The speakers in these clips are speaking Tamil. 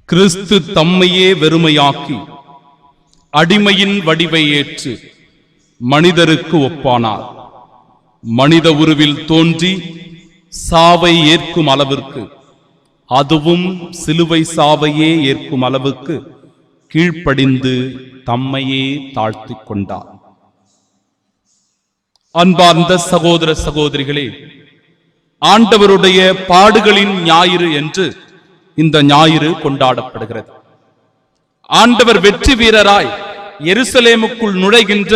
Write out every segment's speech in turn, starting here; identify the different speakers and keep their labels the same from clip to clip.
Speaker 1: கிறிஸ்து தம்மையே வெறுமையாக்கி அடிமையின் வடிவை ஏற்று மனிதருக்கு ஒப்பானார். மனித உருவில் தோன்றி சாவை ஏற்கும் அளவிற்கு, அதுவும் சிலுவை சாவையே ஏற்கும் அளவுக்கு கீழ்ப்படிந்து தம்மையே தாழ்த்திக் கொண்டார். அன்பார்ந்த சகோதர சகோதரிகளே, ஆண்டவருடைய பாடுகளின் ஞாயிறு என்று இந்த ஞாயிறு கொண்டாடப்படுகிறது. ஆண்டவர் வெற்றி வீரராய் எருசலேமுக்குள் நுழைகின்ற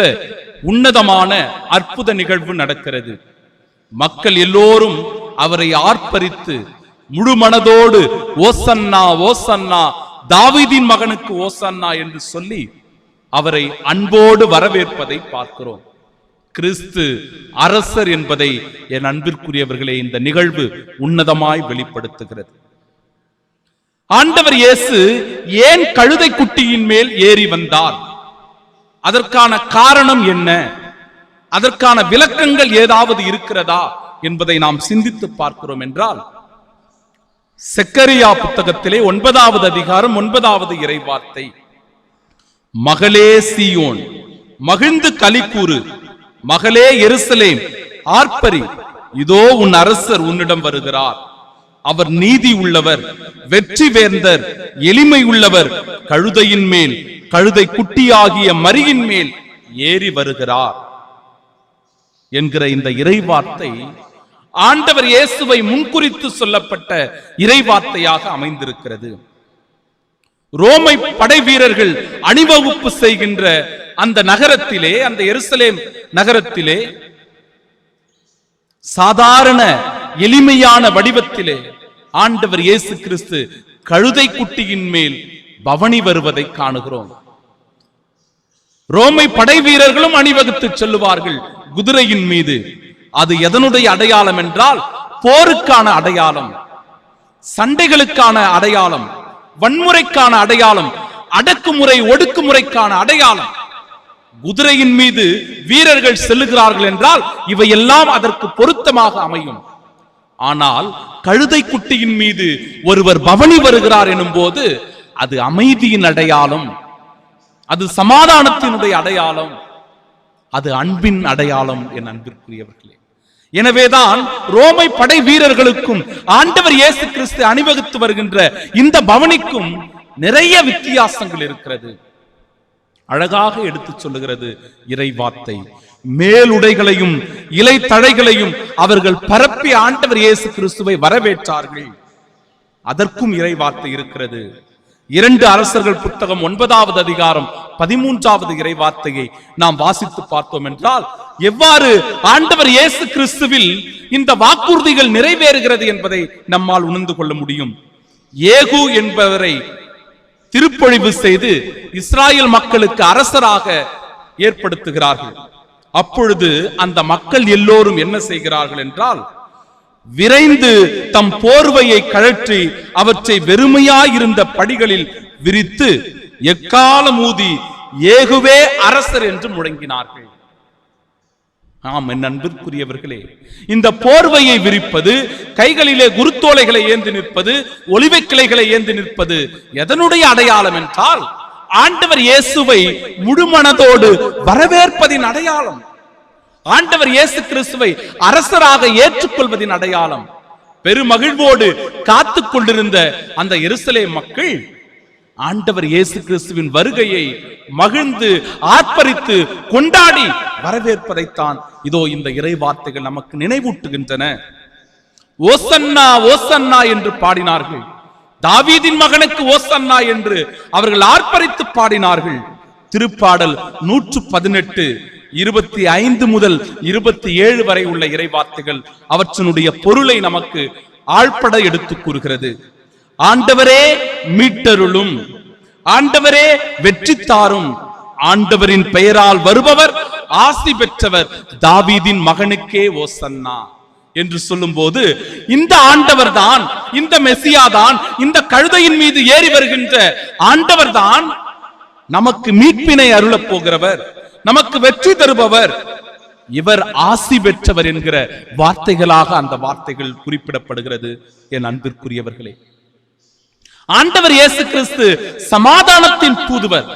Speaker 1: உன்னதமான அற்புத நிகழ்வு நடக்கிறது. மக்கள் எல்லோரும் அவரை ஆர்ப்பரித்து முழு மனதோடு ஓசன்னா ஓசன்னா, தாவீதின் மகனுக்கு ஓசன்னா என்று சொல்லி அவரை அன்போடு வரவேற்பதை பார்க்கிறோம். கிறிஸ்து அரசர் என்பதை என் அன்பிற்குரியவர்களே இந்த நிகழ்வு உன்னதமாய் வெளிப்படுத்துகிறது. ஆண்டவர் இயேசு ஏன் கழுதை குட்டியின் மேல் ஏறி வந்தார்? அதற்கான காரணம் என்ன? அதற்கான விளக்கங்கள் ஏதாவது இருக்கிறதா என்பதை நாம் சிந்தித்து பார்க்கிறோம் என்றால், செக்கரியா புத்தகத்திலே 9வது அதிகாரம் 9வது இறைவார்த்தை, மகளே சீயோன் மகிழ்ந்து களிக்கூறு, மகளே எருசலேம் ஆர்ப்பரி, இதோ உன் அரசர் உன்னிடம் வருகிறார். அவர் நீதி உள்ளவர், வெற்றி வேந்தர், எளிமை உள்ளவர், கழுதையின் மேல், கழுதை குட்டியாகிய மரியின் மேல் ஏறி வருகிறார் என்கிற இந்த இறைவார்த்தை ஆண்டவர் இயேசுவை முன்குறித்து சொல்லப்பட்ட இறைவார்த்தையாக அமைந்திருக்கிறது. ரோமை படை வீரர்கள் அணிவகுப்பு செய்கின்ற அந்த நகரத்திலே, அந்த எருசலேம் நகரத்திலே சாதாரண எளிமையான வடிவத்திலே ஆண்டவர் இயேசு கிறிஸ்து கழுதை குட்டியின் மேல் பவனி வருவதை காணுகிறோம். ரோமை படை வீரர்களும் அணிவகுத்து செல்லுவார்கள் குதிரையின் மீது. அது எதனுடைய அடையாளம் என்றால், போருக்கான அடையாளம், சண்டைகளுக்கான அடையாளம், வன்முறைக்கான அடையாளம், அடக்குமுறை ஒடுக்குமுறைக்கான அடையாளம். குதிரையின் மீது வீரர்கள் செல்லுகிறார்கள் என்றால் இவையெல்லாம் அதற்கு பொருத்தமாக அமையும். ஆனால் கழுதை குட்டியின் மீது ஒருவர் பவனி வருகிறார் எனும் போது அது அமைதியின் அடையாளம், அது சமாதானத்தினுடைய அடையாளம், அது அன்பின் அடையாளம். என் அன்பிற்குரியவர்களே, எனவேதான் ரோமை படை வீரர்களுக்கும் ஆண்டவர் இயேசு கிறிஸ்து அணிவகுத்து வருகின்ற இந்த பவனிக்கும் நிறைய வித்தியாசங்கள் இருக்கிறது. அழகாக எடுத்து சொல்லுகிறது இறைவார்த்தை. மேலுடைகளையும் இலை தழைகளையும் அவர்கள் பரப்பி ஆண்டவர் இயேசு கிறிஸ்துவை வரவேற்றார்கள். அதற்கும் இறைவார்த்தை இருக்கிறது. 2 அரசர்கள் புத்தகம் 9வது அதிகாரம் 13வது இறைவார்த்தையை நாம் வாசித்து பார்த்தோம் என்றால், எவ்வாறு ஆண்டவர் இயேசு கிறிஸ்துவில் இந்த வாக்குறுதிகள் நிறைவேறுகிறது என்பதை நம்மால் உணர்ந்து கொள்ள முடியும். ஏகு என்பவரை திருப்பொழிவு செய்து இஸ்ராயல் மக்களுக்கு அரசராக ஏற்படுத்துகிறார்கள். அப்பொழுது அந்த மக்கள் எல்லோரும் என்ன செய்கிறார்கள் என்றால், விரைந்து தம் போர்வையை கழற்றி அவற்றை வெறுமையாயிருந்த படிகளில் விரித்து எக்காலம் ஊதி ஏகுவே அரசர் என்று முழங்கினார்கள். ஆம், என் அன்பிற்குரியவர்களே, இந்த போர்வையை விரிப்பது, கைகளிலே குருத்தோலைகளை ஏந்தி நிற்பது, ஒலிவை கிளைகளை ஏந்தி நிற்பது எதனுடைய அடையாளம் என்றால், ஆண்டவர் இயேசுவை முழுமனதோடு வரவேற்பதின் அடையாளம், ஆண்டவர் இயேசு கிறிஸ்துவை அரசராக ஏற்றுக்கொள்வதின் அடையாளம். பெருமகிழ்வோடு காத்துக் கொண்டிருந்த அந்த எருசலேம் மக்கள் ஆண்டவர் இயேசு கிறிஸ்துவின் வருகையை மகிழ்ந்து ஆர்ப்பரித்து கொண்டாடி வரவேற்பதைத்தான் இதோ இந்த இறை வார்த்தைகள் நமக்கு நினைவூட்டுகின்றன. ஓசன்னா ஓசன்னா என்று பாடினார்கள். தாவீதின் மகனுக்கு ஓசன்னா என்று அவர்கள் ஆர்ப்பரித்து பாடினார்கள். திருப்பாடல் 118 25 முதல் 27 வரை உள்ள இறை வார்த்தைகள் அவற்றினுடைய பொருளை நமக்கு ஆழ்பட எடுத்து கூறுகிறது. ஆண்டவரே மீட்டருளும், ஆண்டவரே வெற்றி தாரும், ஆண்டவரின் பெயரால் வருபவர் ஆசி பெற்றவர், தாவீதின் மகனுக்கே ஓசன்னா என்று சொல்லும் போது, இந்த ஆண்டவர் தான், இந்த மெசியா தான், இந்த கழுதையின் மீது ஏறி வருகின்ற ஆண்டவர் தான் நமக்கு மீட்பினை அருளப் போகிறவர், நமக்கு வெற்றி தருபவர், இவர் ஆசி பெற்றவர் என்கிற வார்த்தைகளாக அந்த வார்த்தைகள் குறிப்பிடப்படுகிறது. என் அன்பிற்குரியவர்களே, ஆண்டவர் இயேசு கிறிஸ்து சமாதானத்தின் தூதுவர்.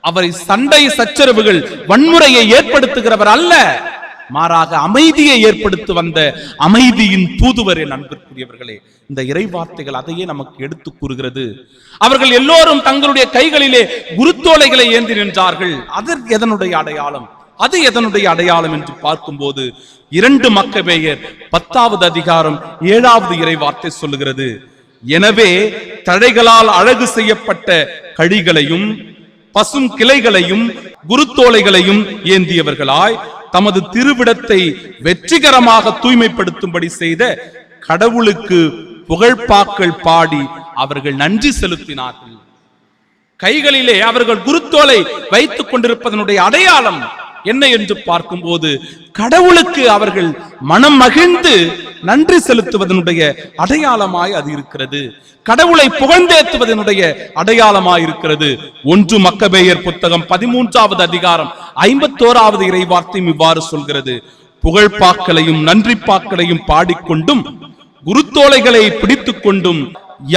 Speaker 1: அவரை சண்டை சச்சரவுகள் வன்முறையை ஏற்படுத்துகிறவர் அல்ல, மாறாக அமைதியை ஏற்படுத்தி வந்த அமைதியின் தூதுவர். என் அன்பிற்குரியவர்களே, இந்த இறை வார்த்தைகள் அதையே நமக்கு எடுத்து கூறுகிறது. அவர்கள் எல்லோரும் தங்களுடைய கைகளிலே குருத்தோலைகளை ஏந்தி நின்றார்கள். அது எதனுடைய அடையாளம்? அது எதனுடைய அடையாளம் என்று பார்க்கும்போது 2 மக்கபேயர் 10வது அதிகாரம் 7வது இறை வார்த்தை சொல்லுகிறது, எனவே தழைகளால் அழகு செய்யப்பட்ட கழிகளையும் பசும் கிளைகளையும் குருத்தோலைகளையும் ஏந்தியவர்களாய் தமது திருவிடத்தை வெற்றிகரமாக தூய்மைப்படுத்தும்படி செய்த கடவுளுக்கு புகழ்பாக்கள் பாடி அவர்கள் நன்றி செலுத்தினார்கள். கைகளிலே அவர்கள் குருத்தோலை வைத்துக் கொண்டிருப்பதனுடைய அடையாளம் என்ன என்று பார்க்கும்போது கடவுளுக்கு அவர்கள் மனம் மகிழ்ந்து நன்றி செலுத்துவதனுடைய அடையாளமாய் அது இருக்கிறது. கடவுளை புகழ்ந்தேத்துவதனுடைய அடையாளமாய் இருக்கிறது. 1 மக்கபேயர் புத்தகம் 13வது அதிகாரம் 51வது இறை வார்த்தை இவ்வாறு சொல்கிறது, புகழ்பாக்களையும் நன்றி பாக்களையும் பாடிக்கொண்டும் குருத்தோலைகளை பிடித்துக் கொண்டும்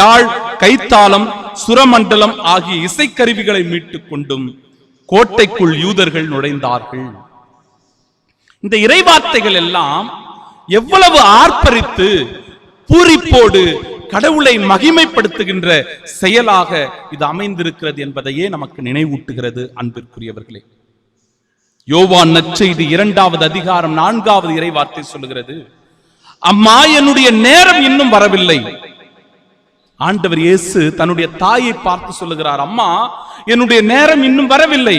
Speaker 1: யாழ் கைத்தாளம் சுரமண்டலம் ஆகிய இசைக்கருவிகளை மீட்டுக் கொண்டும் கோட்டைக்குள் யூதர்கள் நுழைந்தார்கள். இந்த இறைவார்த்தைகள் எல்லாம் எவ்வளவு ஆர்ப்பரித்து பூரிப்போடு கடவுளை மகிமைப்படுத்துகின்ற செயலாக இது அமைந்திருக்கிறது என்பதையே நமக்கு நினைவூட்டுகிறது. அன்பிற்குரியவர்களே, யோவான் நற்செய்தி 2வது அதிகாரம் 4வது இறைவார்த்தை சொல்லுகிறது, அம்மா என்னுடைய நேரம் இன்னும் வரவில்லை. ஆண்டவர் இயேசு தன்னுடைய தாயை பார்த்து சொல்லுகிறார், அம்மா என்னுடைய நேரம் இன்னும் வரவில்லை.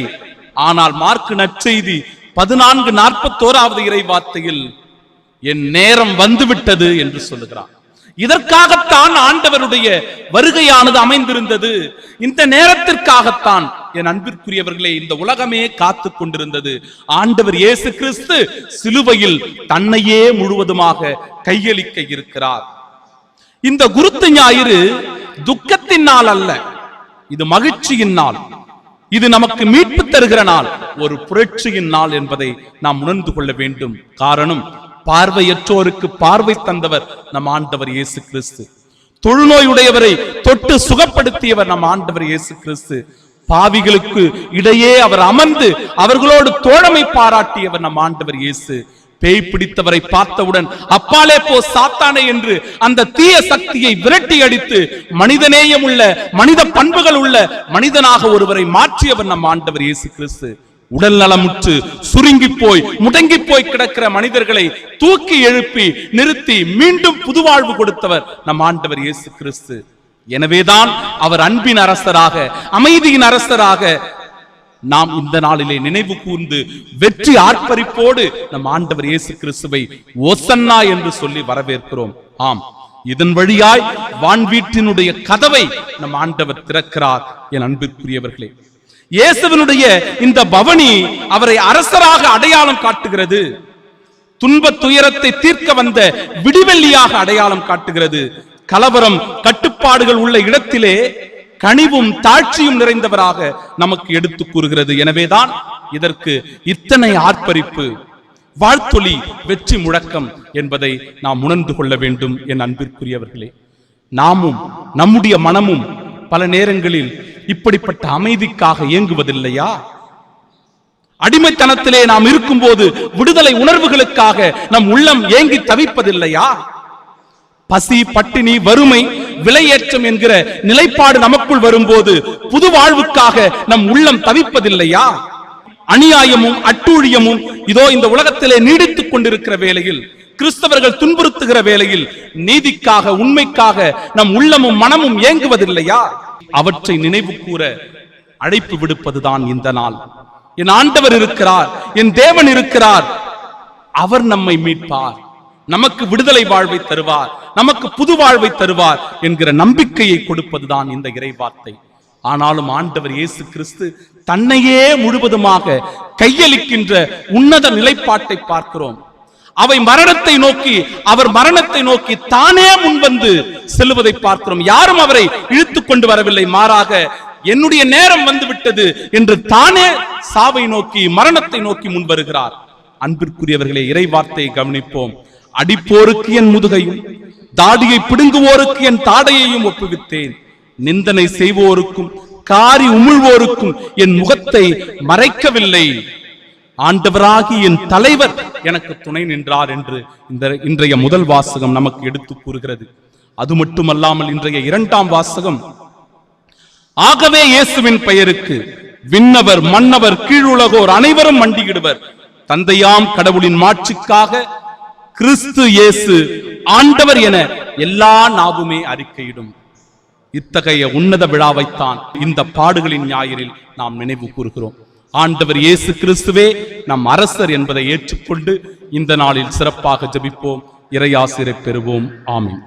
Speaker 1: ஆனால் மார்க் நற்செய்தி 14:41வது இறை வார்த்தையில் என் நேரம் வந்துவிட்டது என்று சொல்லுகிறார். இதற்காகத்தான் ஆண்டவருடைய வருகையானது அமைந்திருந்தது. இந்த நேரத்திற்காகத்தான் என் அன்பிற்குரியவர்களே இந்த உலகமே காத்து கொண்டிருந்தது. ஆண்டவர் இயேசு கிறிஸ்து சிலுவையில் தன்னையே முழுவதுமாக கையளிக்க இருக்கிறார். இந்த குருத்து ஞாயிறு துக்கத்தின் நாள் அல்ல, இது மகிழ்ச்சியின் நாள். இது நமக்கு மீட்பு தருகிற நாள், ஒரு புரட்சியின் நாள் என்பதை நாம் உணர்ந்து கொள்ள வேண்டும். காரணம், பார்வையற்றோருக்கு பார்வை தந்தவர் நம் ஆண்டவர் இயேசு கிறிஸ்து. தொழுநோயுடையவரை தொட்டு சுகப்படுத்தியவர் நம் ஆண்டவர் இயேசு கிறிஸ்து. பாவிகளுக்கு இடையே அவர் அமர்ந்து அவர்களோடு தோழமை பாராட்டியவர் நம் ஆண்டவர் இயேசு. பேய் பிடித்தவரை பார்த்தவுடன் அப்பாலே போ சாத்தானே என்று அந்த தீய சக்தியை விரட்டி அடித்து மனிதநேயம் உள்ள மனித பண்புகள் உள்ள மனிதனாக ஒருவரை மாற்றியவர் நம் ஆண்டவர் இயேசு கிறிஸ்து. உடல் நலமுற்று சுருங்கி போய் முடங்கி போய் கிடக்கிற மனிதர்களை தூக்கி எழுப்பி நிறுத்தி மீண்டும் புதுவாழ்வு கொடுத்தவர் நம் ஆண்டவர் இயேசு கிறிஸ்து. எனவேதான் அவர் அன்பின் அரசராக அமைதியின் அரசராக நாம் இந்த நாளிலே நினைவு கூர்ந்து வெற்றி ஆர்ப்பரிப்போடு நம் ஆண்டவர் இயேசு கிறிஸ்துவை ஓசன்னா என்று சொல்லி வரவேற்கிறோம். ஆம், இதன் வழியாய் வான் வீட்டினுடைய கதவை நம் ஆண்டவர் திறக்கிறார். என் அன்பிற்குரியவர்களே, இயேசுவினுடைய இந்த பவனி அவரை அரசராக அடையாளம் காட்டுகிறது. துன்ப துயரத்தை தீர்க்க வந்த விடிவெள்ளியாக அடையாளம் காட்டுகிறது. கலவரம் கட்டுப்பாடுகள் உள்ள இடத்திலே கனிவும் தாழ்ச்சியும் நிறைந்தவராக நமக்கு எடுத்து கூறுகிறது. எனவேதான் இதற்கு இத்தனை ஆர்ப்பரிப்பு, வாழ்த்தொலி, வெற்றி முழக்கம் என்பதை நாம் உணர்ந்து கொள்ள வேண்டும். என் அன்பிற்குரியவர்களே, நாமும் நம்முடைய மனமும் பல நேரங்களில் இப்படிப்பட்ட அமைதிக்காக இயங்குவதில்லையா? அடிமைத்தனத்திலே நாம் இருக்கும் போது விடுதலை உணர்வுகளுக்காக நம் உள்ளம் ஏங்கி தவிப்பதில்லையா? பசி, பட்டினி, வறுமை, விலையேற்றம் என்கிற நிலைப்பாடு நமக்குள் வரும்போது புது வாழ்வுக்காக நம் உள்ளம் தவிப்பதில்லையா? அநியாயமும் அட்டூழியமும் இதோ இந்த உலகத்திலே நீடித்துக் கொண்டிருக்கிற வேளையில், கிறிஸ்தவர்கள் துன்புறுத்துகிற வேளையில் நீதிக்காக உண்மைக்காக நம் உள்ளமும் மனமும் ஏங்குவதில்லையா? அவற்றை நினைவு கூற அழைப்பு விடுப்பதுதான் இந்த நாள். என் ஆண்டவர் இருக்கிறார், என் தேவன் இருக்கிறார், அவர் நம்மை மீட்பார், நமக்கு விடுதலை வாழ்வை தருவார், நமக்கு புது வாழ்வை தருவார் என்கிற நம்பிக்கையை கொடுப்பதுதான் இந்த இறைவார்த்தை. ஆனாலும் ஆண்டவர் இயேசு கிறிஸ்து தன்னையே முழுவதுமாக கையளிக்கின்ற உன்னத நிலைப்பாட்டை பார்க்கிறோம். அவை மரணத்தை நோக்கி, அவர் மரணத்தை நோக்கி தானே முன்வந்து செல்வதை பார்க்கிறோம். யாரும் அவரை இழுத்துக் கொண்டு வரவில்லை, மாறாக என்னுடைய நேரம் வந்து விட்டது என்று தானே சாவை நோக்கி மரணத்தை நோக்கி முன் வருகிறார். அன்பிற்குரியவர்களே, இறை வார்த்தையை கவனிப்போம். அடிப்போருக்கு என் முதுகையும் தாடியை பிடுங்குவோருக்கு என் தாடையையும் ஒப்புவித்தேன். நிந்தனை செய்வோருக்கும் காரி உமிழ்வோருக்கும் என் முகத்தை மறைக்கவில்லை. ஆண்டவராகி என் தலைவர் எனக்கு துணை நின்றார் என்று இன்றைய முதல் வாசகம் நமக்கு எடுத்து கூறுகிறது. அது மட்டுமல்லாமல் இன்றைய இரண்டாம் வாசகம், ஆகவே இயேசுவின் பெயருக்கு விண்ணவர் மன்னவர் கீழுலகோர் அனைவரும் மண்டியிடுவர், தந்தையாம் கடவுளின் மாட்சிக்காக கிறிஸ்து இயேசு ஆண்டவர் என எல்லா நாவுமே அறிக்கையிடும். இத்தகைய உன்னத விழாவைத்தான் இந்த பாடுகளின் ஞாயிறில் நாம் நினைவு கூறுகிறோம். ஆண்டவர் இயேசு கிறிஸ்துவே நம் அரசர் என்பதை ஏற்றுக்கொண்டு இந்த நாளில் சிறப்பாக ஜெபிப்போம். இறையாசிரை பெறுவோம். ஆமென்.